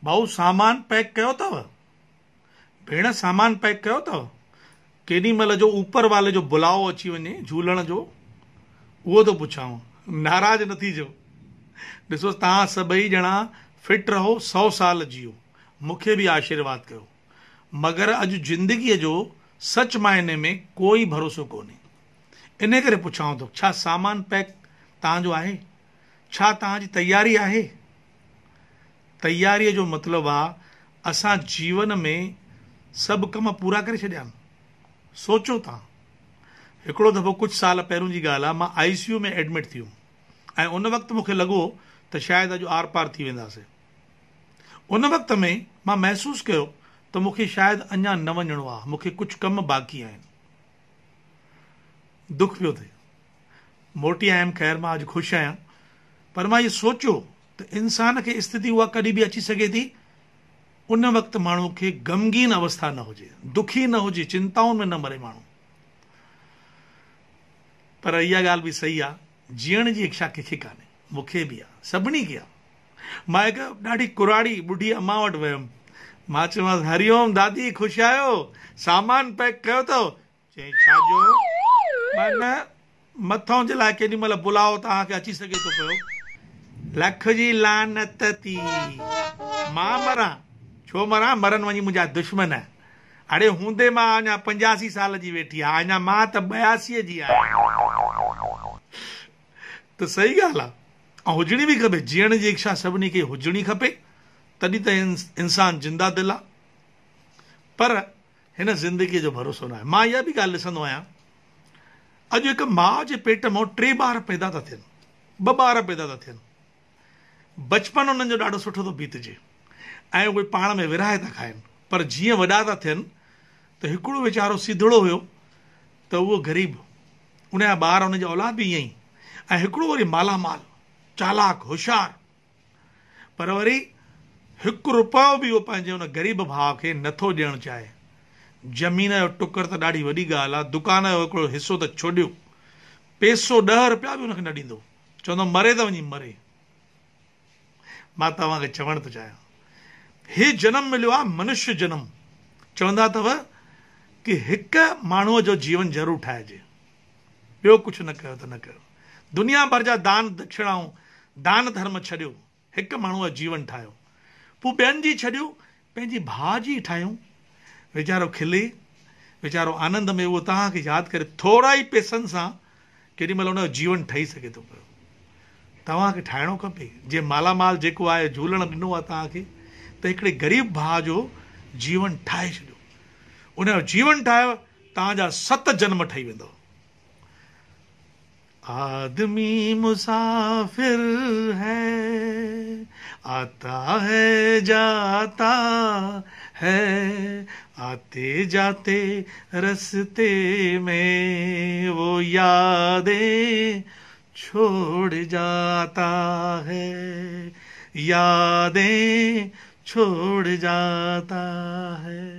भाऊ सामान पैक कयो अथव? भेण सामान पैक कयो अथव? केॾी महिल जो ऊपर वाले जो बुलाओ अची वञे झूलण जो, उहो थो पुछांव, नाराज़ न थी जो। ॾिसो तव्हां सभई ॼणा फिट रहो, 100 साल जियो, मूंखे बि आशीर्वाद कयो, मगर अॼु ज़िंदगीअ जो सच मायने में कोई भरोसो कोन्हे। इन करे पुछांव थो, छा सामान पैक तव्हांजो आहे? छा तव्हांजी तयारी आहे? तयारीअ जो मतिलबु आहे असां जीवन में सभु कम पूरा करे छॾिया आहिनि। सोचो तव्हां, हिकिड़ो दफ़ो कुझु साल पहिरियों जी ॻाल्हि आहे, मां ICU में एडमिट थी वियुमि ऐं उन वक़्तु मूंखे लॻो त शायदि अॼु आर पार थी वेंदासीं। उन वक़्त में मां महसूसु कयो त मूंखे शायदि अञा न वञिणो आहे, मूंखे कुझु कम बाक़ी आहिनि। दुख पियो थिए, मोटी आयुमि, ख़ैर मां अॼु ख़ुशि आहियां, पर मां इहो सोचियो त इंसान खे स्थिति उहा कॾहिं बि अची सघे थी उन वक़्तु माण्हू खे गमगीन अवस्था न हुजे, दुखी न हुजे, चिंताउनि में न मरे माण्हू। पर इहा ॻाल्हि बि सही आहे, जीअण जी इच्छा कंहिंखे कान्हे, मूंखे बि आहे, सभिनी खे आहे। मां हिकु ॾाढी कुराड़ी ॿुढी अम्मा वटि वियुमि, मां चयोमांसि हरिओम दादी, ख़ुशि आहियो? सामान पैक कयो अथव? चई छाजो? मां न, मथों जे लाइ केॾी महिल बुलाओ तव्हांखे अची सघे थो पियो। लख जी लानत थी, मां मरां छो मरां? मरनि वञी मुंहिंजा दुश्मन। अड़े हूंदे मां अञा 85 साल जी वेठी आहे, अञा मां त 82 जी आहियां। त सही ॻाल्हि आहे, ऐं हुजणी बि खपे, जीअण जी इच्छा सभिनी खे हुजणी खपे, तॾहिं त इंसान जिंदा दिलि आहे। पर हिन ज़िंदगीअ जो भरोसो न आहे। मां इहा बि ॻाल्हि ॾिसंदो आहियां, अॼु हिकु माउ जे पेट मां 3 ॿार पैदा था थियनि, 2 ॿार पैदा था थियनि, बचपन उन्हनि जो ॾाढो सुठो थो बीतजे ऐं उहे पाण में विरहाए था खाइनि, पर जीअं वॾा था थियनि त हिकिड़ो वीचारो सिधड़ो हुयो त उहो ग़रीब, उनजा ॿार, उनजी औलाद बि ईअं ई, ऐं हिकिड़ो वरी मालामाल, चालाक, होशियारु, पर वरी 1 रुपयो बि उहो पंहिंजे उन ग़रीब भाउ खे नथो ॾियणु चाहे। ज़मीन जो टुकर त ॾाढी वॾी ॻाल्हि आहे, दुकान जो हिकिड़ो हिसो त छोड़ियो, पैसो 10 रुपया बि हुनखे न ॾींदो, चवंदो मरे त वञी मरे। मां तव्हांखे चवणु थो चाहियां, हे जनम मिलियो आहे मनुष्य जनम, चवंदा अथव कि हिकु माण्हूअ जो जीवन ज़रूरु ठाहिजे, ॿियो कुझु न कयो त न कयो। दुनिया भर जा दान दक्षिणाऊं, दान धर्म छॾियो, हिकु माण्हूअ जो जीवन ठाहियो, पोइ ॿियनि जी छॾियो, पंहिंजी भाउ जी ठाहियूं। वीचारो खिले, वीचारो आनंद में उहो तव्हांखे यादि करे, थोरा ई पैसनि सां केॾी महिल उनजो जीवन ठही सघे थो पियो। तव्हांखे ठाहिणो खपे, जे मालामाल जेको आहे झूलण ॾिनो आहे तव्हांखे, त हिकिड़े ग़रीब भाउ जो जीवन ठाहे छॾियो, उनजो जीवन ठाहियो, तव्हांजा 7 जन्म ठही वेंदव। आदमी मुसाफिर है, आता है जाता है, आते जाते रस्ते में वो यादें छोड़ जाता है, यादें छोड़ जाता है।